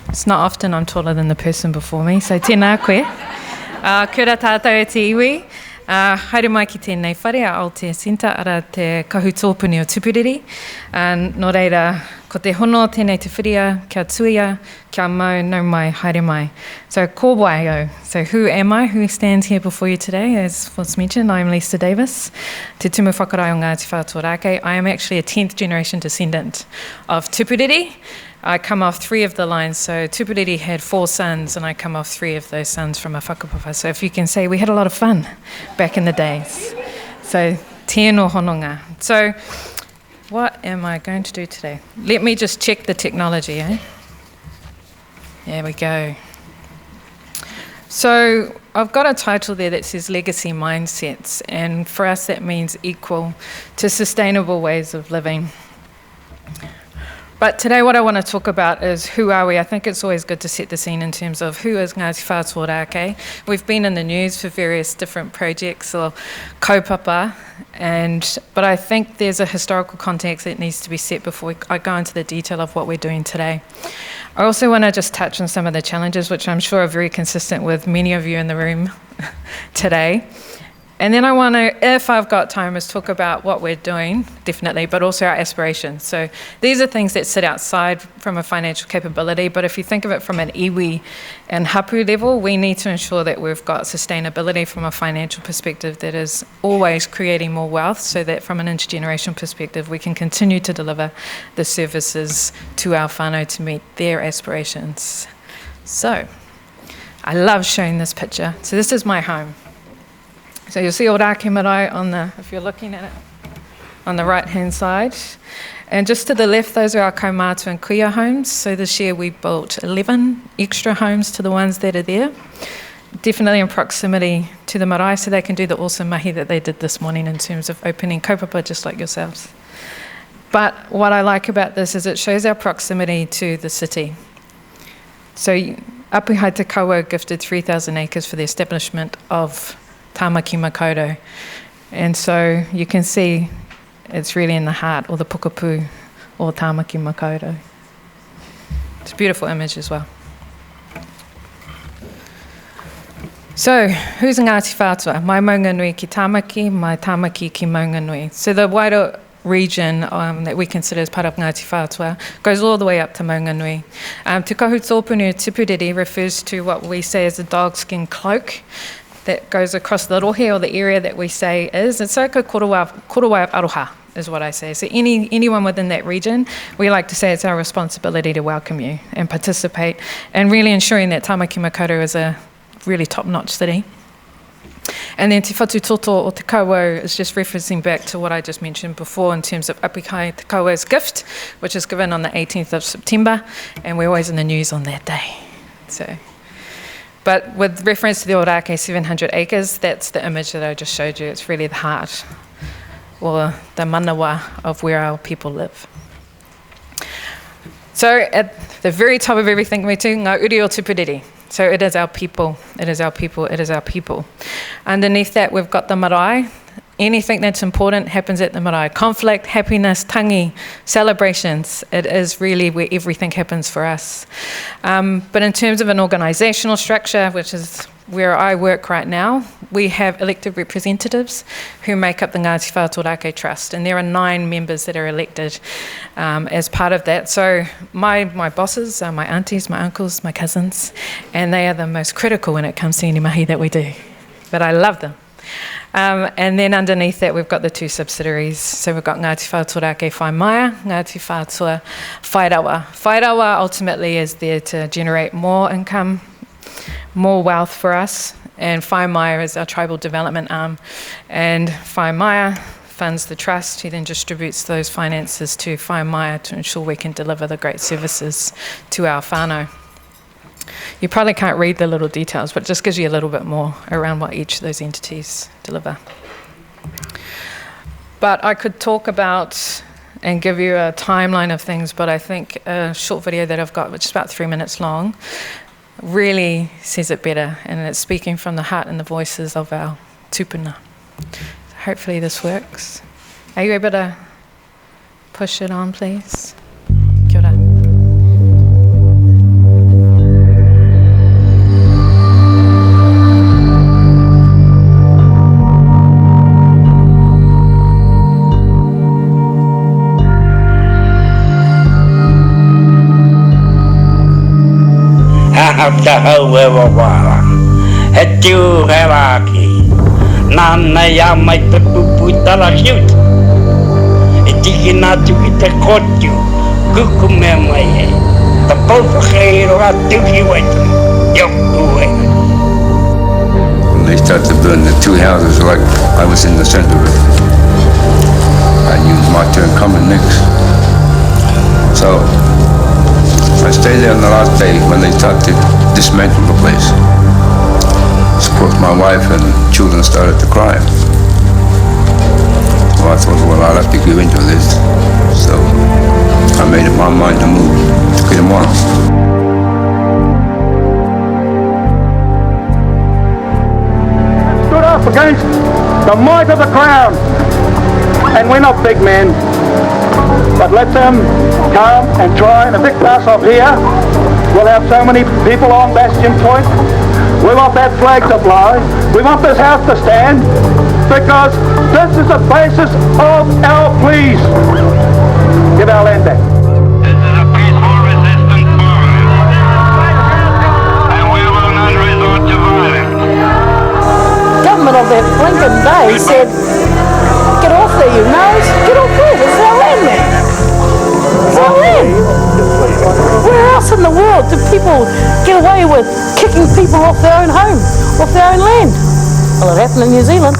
It's not often I'm taller than the person before me, so tēnā koe. Kia ora tātou e te iwi. Haere mai ki tēnei whare a Aotearoa ara te kahu tōpuni o Tupuriri. Nō reira, ko te hono tēnei te whiria, kia tuia, kia mau, nau mai, haere mai. So ko waio. So who am I? Who stands here before you today? As was mentioned, I am Lisa Davis. Te tumu whakarai o Ngāti Whātua Ōrākei. I am actually a 10th generation descendant of Tupuriri. I come off 3 of the lines, so Tupuriri had 4 sons, and I come off 3 of those sons from a whakapapa. So if you can say, we had a lot of fun back in the days. So tēnō hononga. So what am I going to do today? Let me just check the technology, eh? There we go. So I've got a title there that says Legacy Mindsets, and for us that means equal to sustainable ways of living. But today what I want to talk about is who are we? I think it's always good to set the scene in terms of who is Ngāti Whātua Ōrākei. We've been in the news for various different projects or kaupapa, but I think there's a historical context that needs to be set before I go into the detail of what we're doing today. I also want to just touch on some of the challenges which I'm sure are very consistent with many of you in the room today. And then I want to, if I've got time, is talk about what we're doing, definitely, but also our aspirations. So these are things that sit outside from a financial capability, but if you think of it from an iwi and hapu level, we need to ensure that we've got sustainability from a financial perspective that is always creating more wealth, so that from an intergenerational perspective, we can continue to deliver the services to our whānau to meet their aspirations. So I love showing this picture. So this is my home. So you'll see Ōrākei marae on the, if you're looking at it, on the right-hand side. And just to the left, those are our kaumātua and kuia homes. So this year we built 11 extra homes to the ones that are there, definitely in proximity to the marae, so they can do the awesome mahi that they did this morning in terms of opening kaupapa just like yourselves. But what I like about this is it shows our proximity to the city. So Apuhai Te Kaua gifted 3,000 acres for the establishment of Tāmaki Makaurau. And so you can see it's really in the heart, or the pukapu, or Tāmaki Makaurau. It's a beautiful image as well. So, who's Ngāti Whātua? Mai maunga nui ki Tāmaki, mai Tāmaki ki maunga nui. So the wider region that we consider as part of Ngāti Whātua goes all the way up to maunga nui. Te kahu tōpuni o Tupuriri refers to what we say as a dogskin cloak that goes across the rohe, or the area that we say is. It's like a korowai of aroha, is what I say. So anyone within that region, we like to say it's our responsibility to welcome you and participate, and really ensuring that Tāmaki Makaurau is a really top-notch city. And then Te Whatu Toto o Te Kauau is just referencing back to what I just mentioned before in terms of Apuhai Te Kauau's gift, which is given on the 18th of September, and we're always in the news on that day. But with reference to the Ōrākei 700 acres, that's the image that I just showed you. It's really the heart, or the manawa of where our people live. So at the very top of everything we do, ngā uri o Tupuriri. So it is our people, it is our people, it is our people. Underneath that, we've got the marae. Anything that's important happens at the marae. Conflict, happiness, tangi, celebrations. It is really where everything happens for us. But in terms of an organisational structure, which is where I work right now, we have elected representatives who make up the Ngāti Whātua Ōrākei Trust, and there are 9 members that are elected as part of that. So my bosses are my aunties, my uncles, my cousins, and they are the most critical when it comes to any mahi that we do. But I love them. And then underneath that, we've got the 2 subsidiaries. So we've got Ngāti Whātua Ōrākei Whaimaia, Ngāti Whātua Whairawa. Whairawa ultimately is there to generate more income, more wealth for us, and Whaimaia is our tribal development arm. And Whaimaia funds the trust, who then distributes those finances to Whaimaia to ensure we can deliver the great services to our whānau. You probably can't read the little details, but it just gives you a little bit more around what each of those entities deliver. But I could talk about and give you a timeline of things, but I think a short video that I've got, which is about 3 minutes long, really says it better, and it's speaking from the heart and the voices of our tupuna. Hopefully this works. Are you able to push it on, please? Kia ora. tahau e wawara. He tiu he rāki. Nāna ia mai te pupu tala hiuta. E tiki nā tuki te kotiu. Kuku mea mai e. Ta pauwhakei roa tuki waitu. Yoku e. When they started to burn the two houses, like I was in the center of it. I knew my turn coming next. So I stayed there on the last day when they started to dismantle the place. Of course, my wife and children started to cry. So I thought, well, I'll have to give in to this. So I made up my mind to move to Kitamana. Stood up against the might of the Crown. And we're not big men, but let them come and try and evict us off here. We'll have so many people on Bastion Point. We want that flag to fly. We want this house to stand because this is the basis of our pleas. Give our land back. This is a peaceful resistance movement, and we will not resort to violence. Government of that blinking day said, get off there, you nose. Get off there. This is our land, man. It's our land. Where else in the world do people get away with kicking people off their own home, off their own land? Well, it happened in New Zealand.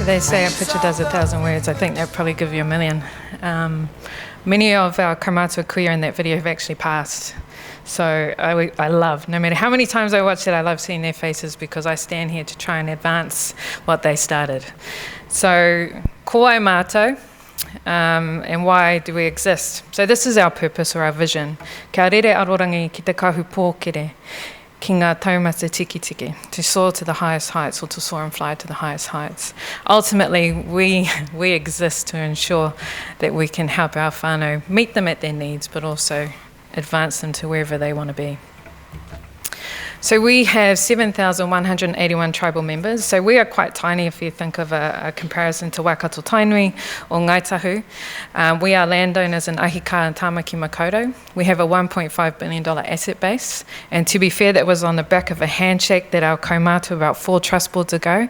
They say a picture does 1,000 words. I think they'll probably give you 1,000,000. Many of our kaumātua kuia in that video have actually passed. So I love, no matter how many times I watch it, I love seeing their faces because I stand here to try and advance what they started. So, ko ai mātou, and why do we exist? So this is our purpose or our vision. Kia rere arorangi ki te kahu pōkere. Ki ngā taumata tiki, to soar to the highest heights or to soar and fly to the highest heights. Ultimately, we exist to ensure that we can help our whānau meet them at their needs, but also advance them to wherever they want to be. So we have 7,181 tribal members. So we are quite tiny if you think of a comparison to Waikato Tainui or Ngaitahu. We are landowners in Ahika and Tamaki Makaurau. We have a $1.5 billion asset base. And to be fair, that was on the back of a handshake that our kaumātua about 4 trust boards ago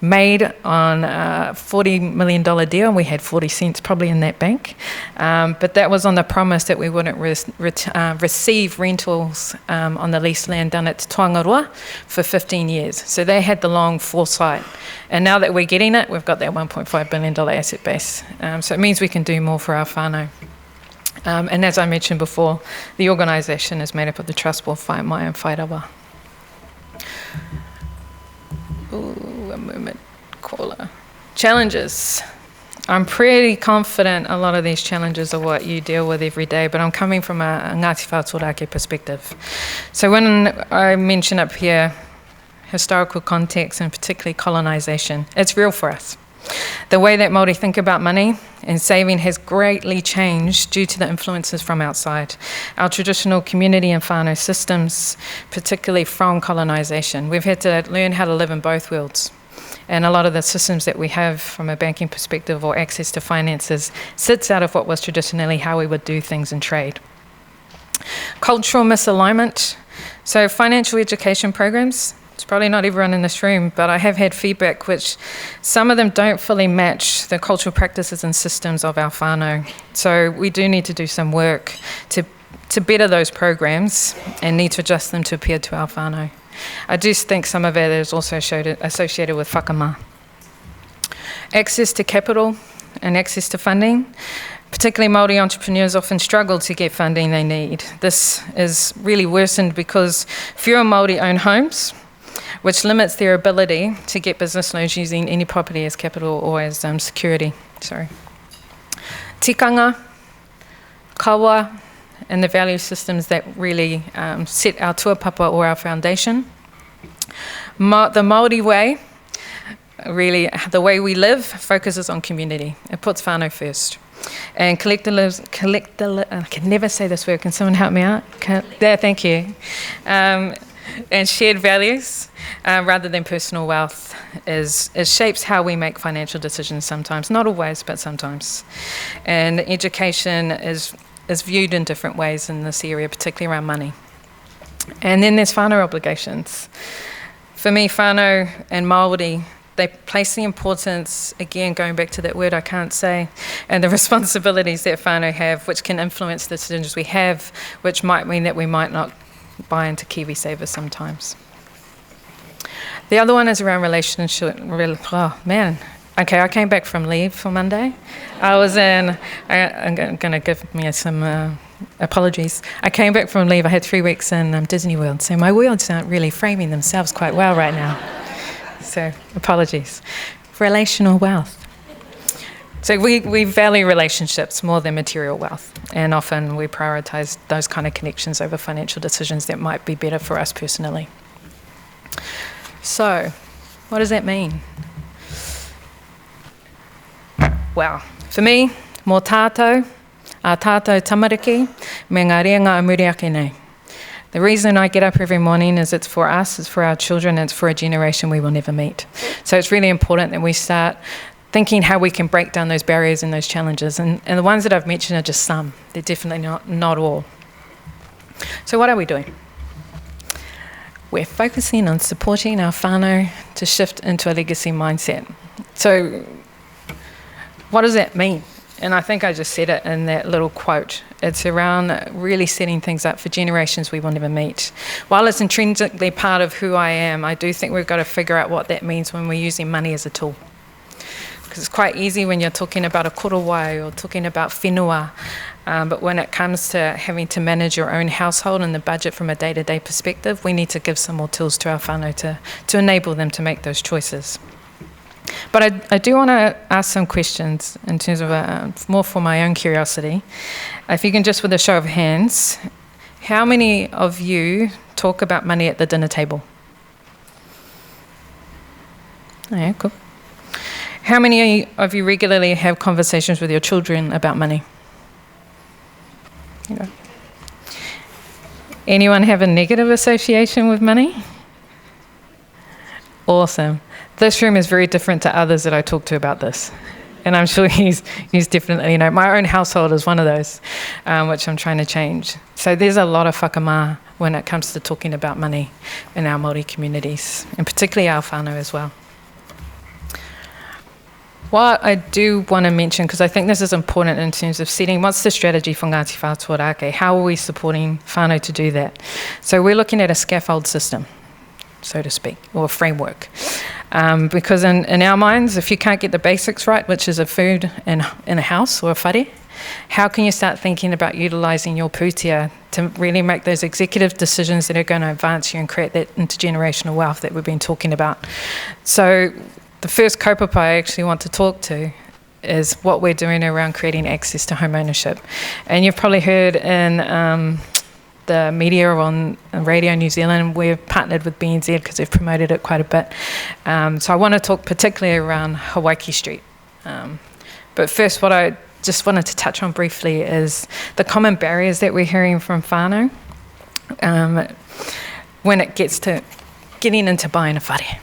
made on a $40 million deal, and we had 40 cents probably in that bank. But that was on the promise that we wouldn't receive rentals on the leased land done at Te Toangaroa for 15 years. So they had the long foresight. And now that we're getting it, we've got that $1.5 billion asset base. So it means we can do more for our whānau. And as I mentioned before, the organisation is made up of the Trust Board, Whai Mai and Whai Rawa. Ooh, a moment, caller. Challenges. I'm pretty confident a lot of these challenges are what you deal with every day, but I'm coming from a Ngāti Whātua Ōrākei perspective. So when I mention up here historical context and particularly colonisation, it's real for us. The way that Māori think about money and saving has greatly changed due to the influences from outside. Our traditional community and whānau systems, particularly from colonisation, we've had to learn how to live in both worlds. And a lot of the systems that we have from a banking perspective or access to finances sits out of what was traditionally how we would do things in trade. Cultural misalignment. So financial education programs, it's probably not everyone in this room, but I have had feedback which some of them don't fully match the cultural practices and systems of our whānau. So we do need to do some work to better those programs and need to adjust them to appeal to our whānau. I do think some of it is also associated with whakamā. Access to capital and access to funding. Particularly Māori entrepreneurs often struggle to get funding they need. This is really worsened because fewer Māori own homes, which limits their ability to get business loans using any property as capital or as security. Tikanga, kawa, and the value systems that really set our tuapapa or our foundation. The Māori way, really, the way we live focuses on community. It puts whānau first. And I can never say this word, can someone help me out? Thank you. And shared values, rather than personal wealth, shapes how we make financial decisions sometimes, not always, but sometimes. And education is viewed in different ways in this area, particularly around money. And then there's whānau obligations. For me, whānau and Māori, they place the importance, again, going back to that word I can't say, and the responsibilities that whānau have, which can influence the decisions we have, which might mean that we might not buy into KiwiSaver sometimes. The other one is around relationship. Oh, man. Okay, I came back from leave for Monday. I'm going to give me some apologies. I came back from leave. I had 3 weeks in Disney World, so my words aren't really framing themselves quite well right now. So apologies. Relational wealth. So we value relationships more than material wealth, and often we prioritise those kind of connections over financial decisions that might be better for us personally. So, what does that mean? Well, for me, mō tātou, a tātou tamariki, me ngā reanga o Ōrākei nei. The reason I get up every morning is it's for us, it's for our children, it's for a generation we will never meet. So it's really important that we start thinking how we can break down those barriers and those challenges. And the ones that I've mentioned are just some. They're definitely not all. So what are we doing? We're focusing on supporting our whānau to shift into a legacy mindset. So what does that mean? And I think I just said it in that little quote. It's around really setting things up for generations we will never meet. While it's intrinsically part of who I am, I do think we've got to figure out what that means when we're using money as a tool. Because it's quite easy when you're talking about a korowai or talking about whenua, but when it comes to having to manage your own household and the budget from a day-to-day perspective, we need to give some more tools to our whānau to enable them to make those choices. But I do want to ask some questions in terms of more for my own curiosity. If you can just, with a show of hands, how many of you talk about money at the dinner table? Oh, yeah, cool. How many of you regularly have conversations with your children about money? Yeah. Anyone have a negative association with money? Awesome. This room is very different to others that I talk to about this. And I'm sure he's definitely, my own household is one of those, which I'm trying to change. So there's a lot of whakamā when it comes to talking about money in our Māori communities, and particularly our whānau as well. What I do want to mention, because I think this is important in terms of setting, what's the strategy for Ngāti Whātua Ōrākei? How are we supporting whānau to do that? So we're looking at a scaffold system, so to speak, or a framework. Because in our minds, if you can't get the basics right, which is a food in a house or a whare, how can you start thinking about utilising your pūtea to really make those executive decisions that are going to advance you and create that intergenerational wealth that we've been talking about? So the first kaupapa I actually want to talk to is what we're doing around creating access to home ownership. And you've probably heard in the media on Radio New Zealand. We've partnered with BNZ because they've promoted it quite a bit. So I want to talk particularly around Hawaii Street. But first, what I just wanted to touch on briefly is the common barriers that we're hearing from whānau when it gets to getting into buying a whare.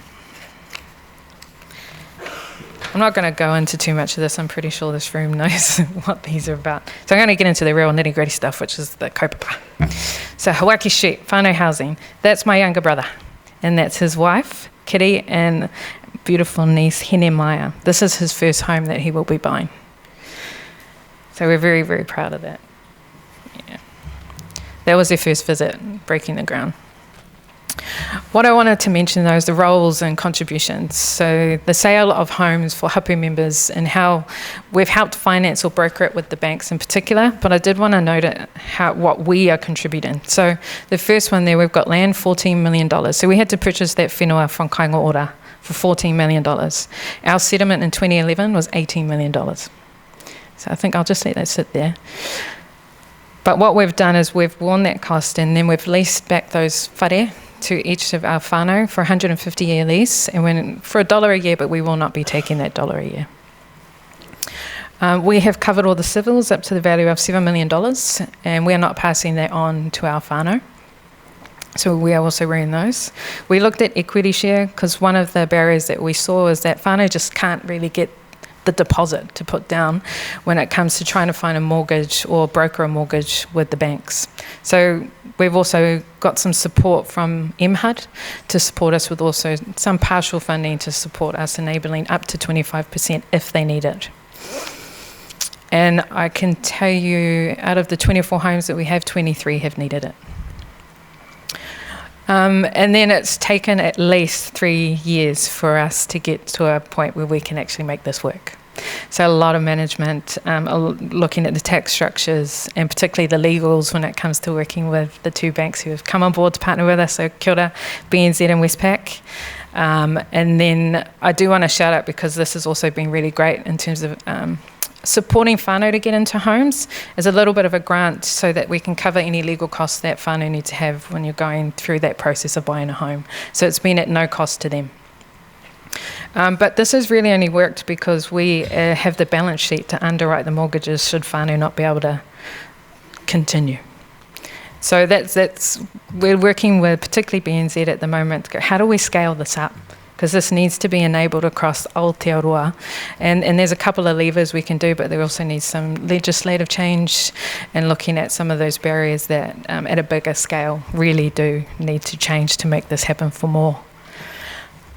I'm not going to go into too much of this. I'm pretty sure this room knows what these are about. So I'm going to get into the real nitty-gritty stuff, which is the kaupapa. So Hawaii Street, whānau housing. That's my younger brother, and that's his wife, Kitty, and beautiful niece, Hene Maya. This is his first home that he will be buying. So we're very, very proud of that. Yeah. That was their first visit, breaking the ground. What I wanted to mention, though, is the roles and contributions. So the sale of homes for hapu members and how we've helped finance or broker it with the banks in particular, but I did want to note what we are contributing. So the first one there, we've got land, $14 million. So we had to purchase that whenua from Kainga Ora for $14 million. Our settlement in 2011 was $18 million. So I think I'll just let that sit there. But what we've done is we've borne that cost, and then we've leased back those whare to each of our whānau for a 150-year lease, and for $1 a year, but we will not be taking that $1 a year. We have covered all the civils up to the value of $7 million, and we are not passing that on to our whānau. So we are also wearing those. We looked at equity share because one of the barriers that we saw is that whānau just can't really get the deposit to put down when it comes to trying to find a mortgage or broker a mortgage with the banks. So we've also got some support from MHUD to support us with also some partial funding to support us, enabling up to 25% if they need it. And I can tell you, out of the 24 homes that we have, 23 have needed it. And then it's taken at least 3 years for us to get to a point where we can actually make this work. So a lot of management, looking at the tax structures and particularly the legals when it comes to working with the two banks who have come on board to partner with us, so kia ora, BNZ and Westpac. And then I do want to shout out, because this has also been really great in terms of supporting whānau to get into homes, is a little bit of a grant so that we can cover any legal costs that whānau need to have when you're going through that process of buying a home. So it's been at no cost to them. But this has really only worked because we have the balance sheet to underwrite the mortgages should whānau not be able to continue. So that's we're working with particularly BNZ at the moment to go, how do we scale this up? Because this needs to be enabled across Aotearoa. And there's a couple of levers we can do, but there also needs some legislative change and looking at some of those barriers that at a bigger scale really do need to change to make this happen for more.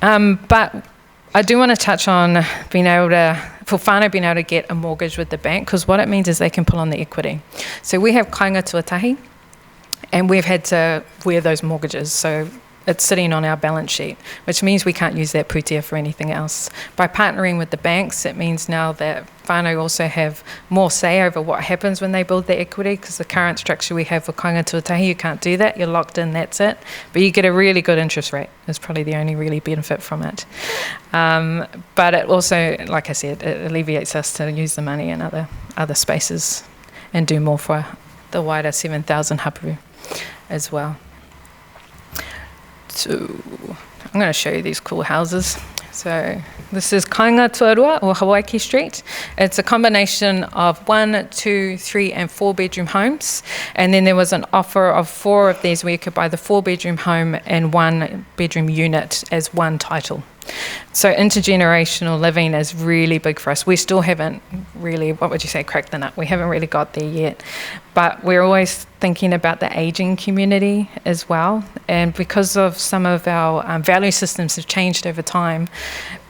But I do want to touch on for whānau being able to get a mortgage with the bank, because what it means is they can pull on the equity. So we have kāinga tuatahi, and we've had to wear those mortgages. So it's sitting on our balance sheet, which means we can't use that putia for anything else. By partnering with the banks, it means now that whānau also have more say over what happens when they build their equity, because the current structure we have for kāinga tuatahi, you can't do that. You're locked in, that's it. But you get a really good interest rate. That's probably the only really benefit from it. But it also, like I said, it alleviates us to use the money in other spaces and do more for the wider 7,000 hapu as well. So I'm going to show you these cool houses. So this is Kāinga Tuarua, or Hawaii Street. It's a combination of 1, 2, 3 and 4 bedroom homes. And then there was an offer of 4 of these where you could buy the 4 bedroom home and 1 bedroom unit as one title. So intergenerational living is really big for us. We still haven't really, what would you say, cracked the nut. We haven't really got there yet. But we're always thinking about the ageing community as well. And because of some of our value systems have changed over time,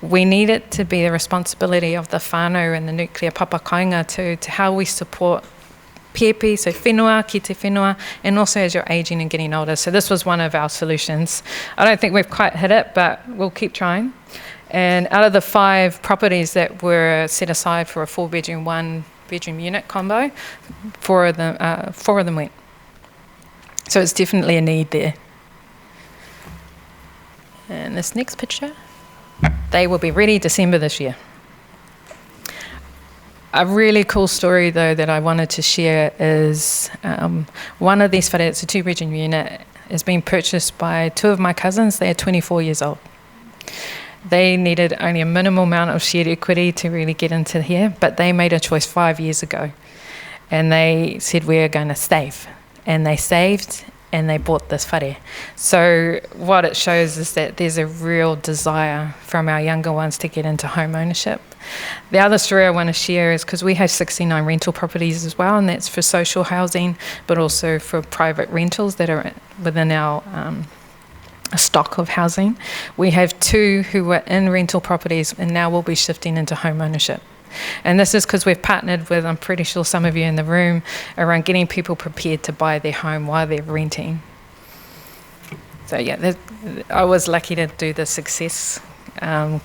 we need it to be the responsibility of the whānau and the nuclear papa kāinga to how we support piepi, so whenua, ki te whenua, and also as you're ageing and getting older. So this was one of our solutions. I don't think we've quite hit it, but we'll keep trying. And out of the 5 properties that were set aside for a 4-bedroom, 1-bedroom unit combo, 4 of them went. So it's definitely a need there. And this next picture, they will be ready December this year. A really cool story, though, that I wanted to share is one of these whare, it's a 2-bedroom unit, is being purchased by 2 of my cousins. They are 24 years old. They needed only a minimal amount of shared equity to really get into here, but they made a choice 5 years ago. And they said, we're going to save. And they saved, and they bought this whare. So what it shows is that there's a real desire from our younger ones to get into home ownership. The other story I want to share is because we have 69 rental properties as well, and that's for social housing, but also for private rentals that are within our stock of housing. We have 2 who were in rental properties and now will be shifting into home ownership. And this is because we've partnered with, I'm pretty sure some of you in the room, around getting people prepared to buy their home while they're renting. So yeah, I was lucky to do the success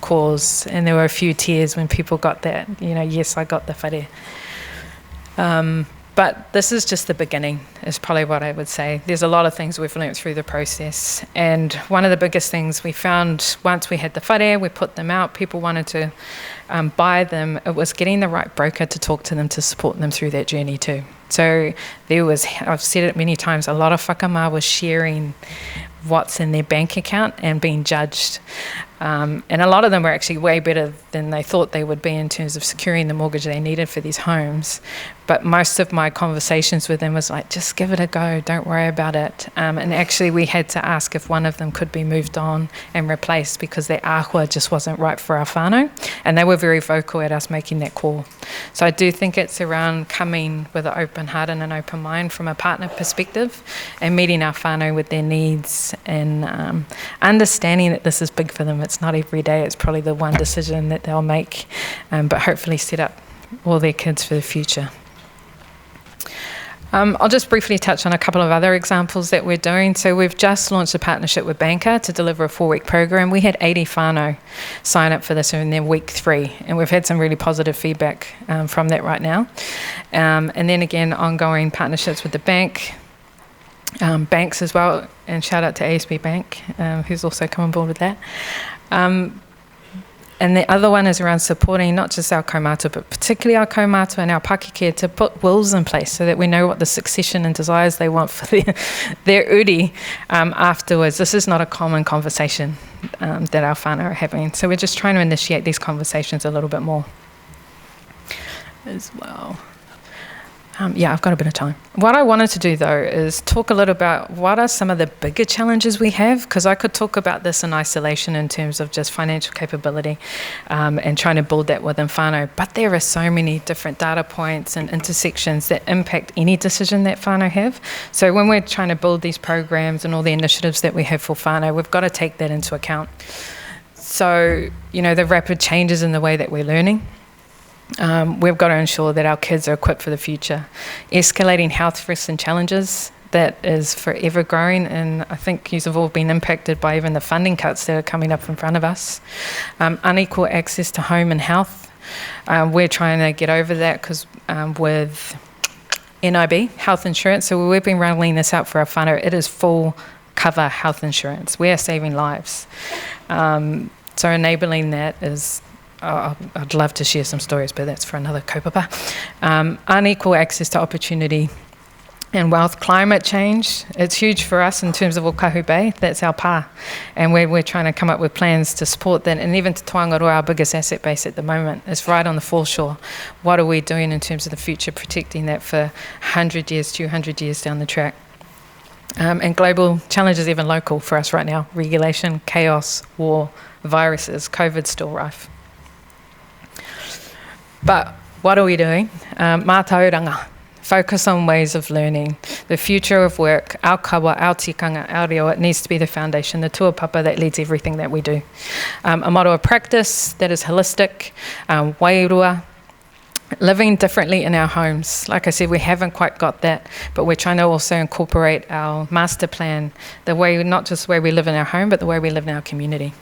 cause, and there were a few tears when people got that, yes, I got the whare. But this is just the beginning, is probably what I would say. There's a lot of things we've learnt through the process. And one of the biggest things we found once we had the whare, we put them out, people wanted to buy them. It was getting the right broker to talk to them to support them through that journey too. So there was, I've said it many times, a lot of whakama was sharing what's in their bank account and being judged. And a lot of them were actually way better than they thought they would be in terms of securing the mortgage they needed for these homes. But most of my conversations with them was like, just give it a go, don't worry about it. And actually we had to ask if one of them could be moved on and replaced because their āhua just wasn't right for our whānau. And they were very vocal at us making that call. So I do think it's around coming with an open heart and an open mind from a partner perspective and meeting our whānau with their needs and understanding that this is big for them. It's not every day, it's probably the one decision that they'll make, but hopefully set up all their kids for the future. I'll just briefly touch on a couple of other examples that we're doing. So we've just launched a partnership with Banker to deliver a 4-week program. We had 80 whānau sign up for this in their week 3, and we've had some really positive feedback from that right now. And then again, ongoing partnerships with the banks as well, and shout out to ASB Bank, who's also come on board with that. And the other one is around supporting not just our kaumātua, but particularly our kaumātua and our pakeke to put wills in place so that we know what the succession and desires they want for their uri afterwards. This is not a common conversation that our whānau are having. So we're just trying to initiate these conversations a little bit more as well. I've got a bit of time. What I wanted to do, though, is talk a little about what are some of the bigger challenges we have, because I could talk about this in isolation in terms of just financial capability and trying to build that within whānau, but there are so many different data points and intersections that impact any decision that whānau have. So when we're trying to build these programs and all the initiatives that we have for whānau, we've got to take that into account. So, the rapid changes in the way that we're learning. We've got to ensure that our kids are equipped for the future. Escalating health risks and challenges, that is forever growing, and I think you've all been impacted by even the funding cuts that are coming up in front of us. Unequal access to home and health. We're trying to get over that because with NIB, health insurance, so we've been rolling this out for our whānau. It is full cover health insurance. We are saving lives. So enabling that is... I'd love to share some stories, but that's for another kaupapa. Unequal access to opportunity and wealth. Climate change, it's huge for us in terms of Ōkahu Bay. That's our pā. And we're trying to come up with plans to support that. And even Te Toangaroa, our biggest asset base at the moment, is right on the foreshore. What are we doing in terms of the future, protecting that for 100 years, 200 years down the track? And global challenges, even local for us right now. Regulation, chaos, war, viruses, COVID's still rife. But what are we doing? Mātauranga. Focus on ways of learning. The future of work, our kawa, our tikanga, our reo, it needs to be the foundation, the tuapapa that leads everything that we do. A model of practice that is holistic, wairua, living differently in our homes. Like I said, we haven't quite got that, but we're trying to also incorporate our master plan, the way, not just the way we live in our home, but the way we live in our community.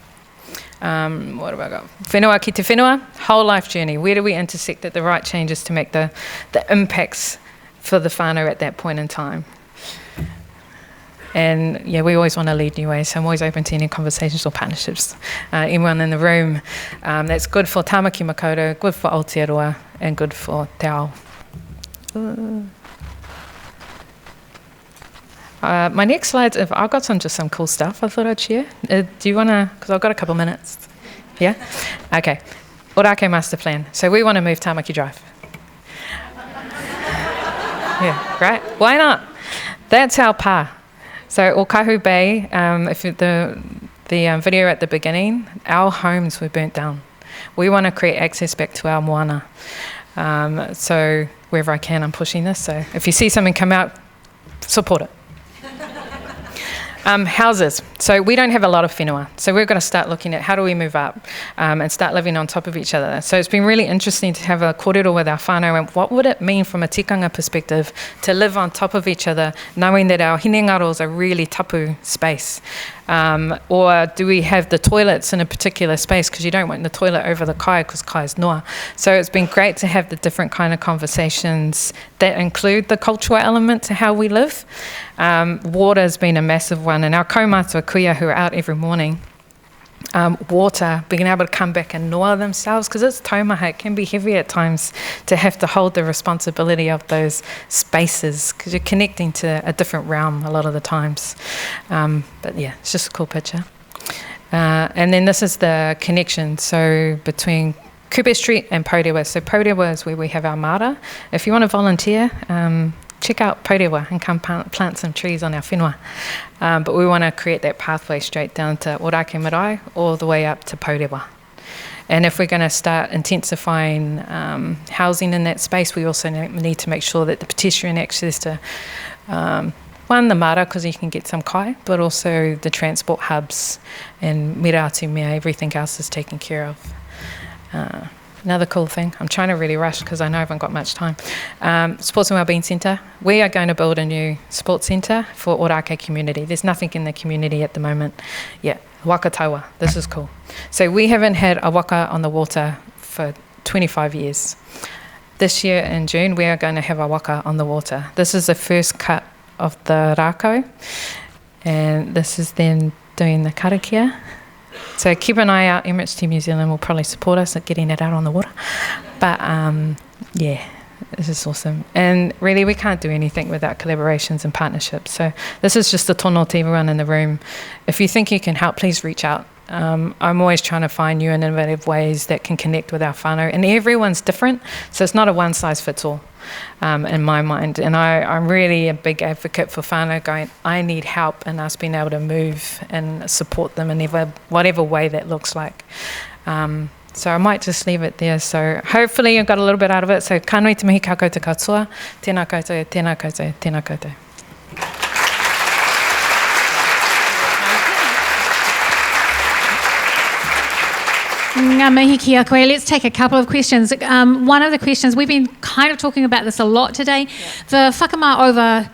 What have I got? Whenua ki te whenua, whole life journey. Where do we intersect at the right changes to make the impacts for the whānau at that point in time? And yeah, we always want to lead new ways, so I'm always open to any conversations or partnerships. Anyone in the room, that's good for Tāmaki Makaurau, good for Aotearoa, and good for Te Ao. My next slides, I've got some cool stuff I thought I'd share. Do you want to, because I've got a couple minutes. Yeah? Okay. Ōrākei Master Plan. So we want to move Tāmaki Drive. Yeah, right? Why not? That's our pā. So Ōkahu Bay, if the video at the beginning, our homes were burnt down. We want to create access back to our moana. So wherever I can, I'm pushing this. So if you see something come out, support it. Houses. So we don't have a lot of whenua. So we're going to start looking at how do we move up and start living on top of each other. So it's been really interesting to have a kōrero with our whānau and what would it mean from a tikanga perspective to live on top of each other, knowing that our hinengaros are really tapu space. Or do we have the toilets in a particular space because you don't want the toilet over the kai because kai is noa. So it's been great to have the different kind of conversations that include the cultural element to how we live. Water has been a massive one, and our kaumātua kuia who are out every morning, water, being able to come back and noa themselves, because it's taumaha, it can be heavy at times to have to hold the responsibility of those spaces, because you're connecting to a different realm a lot of the times. But yeah, it's just a cool picture. And then this is the connection, so between Kupe Street and Pourewa. So Pourewa is where we have our mara. If you want to volunteer, check out Pourewa and come plant some trees on our whenua. But we want to create that pathway straight down to Ōrākei Marae all the way up to Pourewa. And if we're going to start intensifying housing in that space, we also need to make sure that the pedestrian access to one, the mara, because you can get some kai, but also the transport hubs and miratu mea, everything else is taken care of. Another cool thing, I'm trying to really rush because I know I haven't got much time. Sports and Wellbeing Centre. We are going to build a new sports centre for Ōrākei community. There's nothing in the community at the moment. Yeah, waka taua, this is cool. So we haven't had a waka on the water for 25 years. This year in June, we are going to have a waka on the water. This is the first cut of the rākau, and this is then doing the karakia. So keep an eye out, Emirates Team New Zealand will probably support us at getting it out on the water. But yeah, this is awesome. And really we can't do anything without collaborations and partnerships. So this is just the tono to everyone in the room. If you think you can help, please reach out. I'm always trying to find new and innovative ways that can connect with our whānau. And everyone's different, so it's not a one size fits all. In my mind, and I'm really a big advocate for whānau going, I need help, and us being able to move and support them in whatever way that looks like. So I might just leave it there. So hopefully you got a little bit out of it. So ka nui te mihi ka koutou katoa, tēnā koutou, tēnā koutou, tēnā koutou. Ngā mihi ki a koe. Let's take a couple of questions. One of the questions, we've been kind of talking about this a lot today, the whakamā over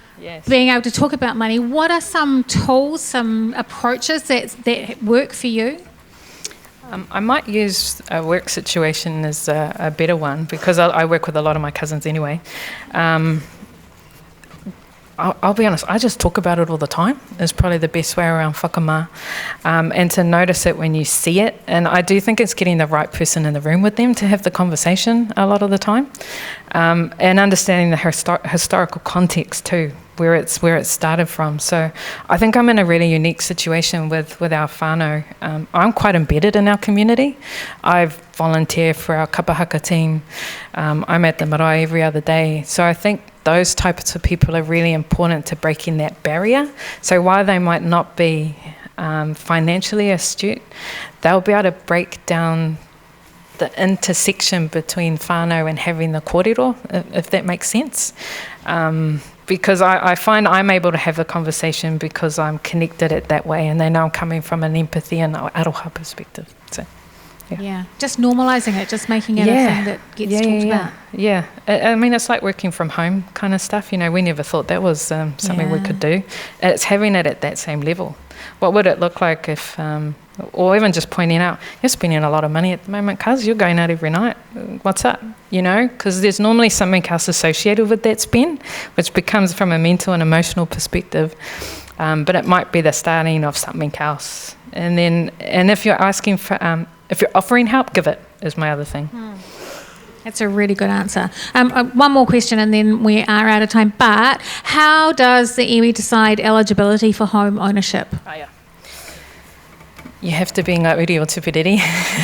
being able to talk about money. What are some tools, some approaches that work for you? I might use a work situation as a better one, because I work with a lot of my cousins anyway. I'll be honest, I just talk about it all the time. It's probably the best way around whakamā. And to notice it when you see it. And I do think it's getting the right person in the room with them to have the conversation a lot of the time. And understanding the historical context too, where it started from. So I think I'm in a really unique situation with our whānau. I'm quite embedded in our community. I volunteer for our kapahaka team. I'm at the marae every other day. So I think those types of people are really important to breaking that barrier. So while they might not be financially astute, they'll be able to break down the intersection between whānau and having the kōrero, if that makes sense. Because I find I'm able to have a conversation because I'm connected it that way, and they know I'm coming from an empathy and aroha perspective. So. Yeah, just normalising it, just making it a thing that gets talked about. Yeah, I mean, it's like working from home kind of stuff. You know, we never thought that was something we could do. It's having it at that same level. What would it look like if, or even just pointing out, you're spending a lot of money at the moment, cuz you're going out every night. What's up? You know, because there's normally something else associated with that spend, which becomes from a mental and emotional perspective. but it might be the starting of something else. And if you're asking for, if you're offering help, give it, is my other thing. That's a really good answer. One more question and then we are out of time. But how does the iwi decide eligibility for home ownership? Oh, yeah. You have to be Ngāti o Tupiriri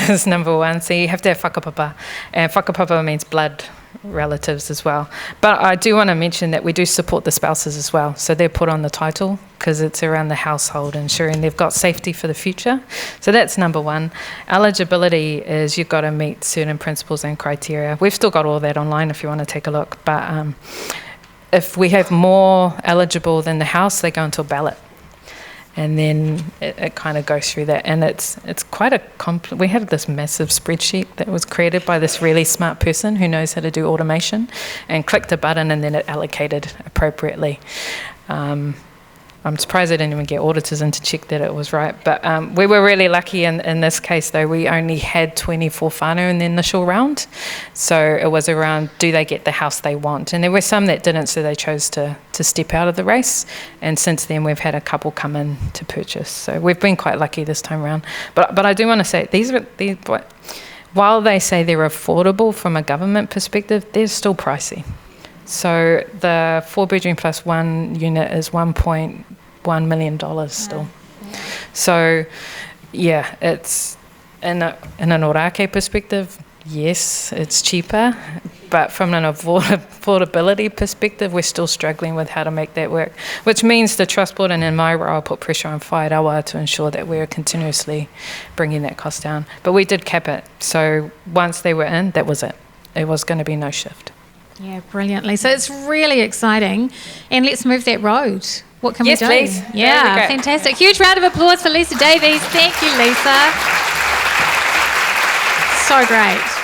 is number one. So you have to have whakapapa. And whakapapa means blood relatives as well. But I do want to mention that we do support the spouses as well. So they're put on the title because it's around the household, ensuring they've got safety for the future. So that's number one. Eligibility is you've got to meet certain principles and criteria. We've still got all that online if you want to take a look. But if we have more eligible than the house, they go into a ballot. And then it kind of goes through that. And it's quite we have this massive spreadsheet that was created by this really smart person who knows how to do automation, and clicked a button and then it allocated appropriately. I'm surprised I didn't even get auditors in to check that it was right. But we were really lucky in this case, though. We only had 24 whānau in the initial round. So it was around, do they get the house they want? And there were some that didn't, so they chose to step out of the race. And since then, we've had a couple come in to purchase. So we've been quite lucky this time around. But I do want to say, while they say they're affordable from a government perspective, they're still pricey. So the 4-bedroom plus 1 unit is $1.1 million still. Yeah. So, yeah, it's in an Ōrākei perspective, yes, it's cheaper, but from an affordability perspective, we're still struggling with how to make that work, which means the Trust Board and in my role, put pressure on Whātua to ensure that we're continuously bringing that cost down. But we did cap it, so once they were in, that was it. It was going to be no shift. Yeah, brilliantly. So it's really exciting. And let's move that road. What can we do? Yes, please. Yeah, fantastic. Huge round of applause for Lisa Davies. Thank you, Lisa. So great.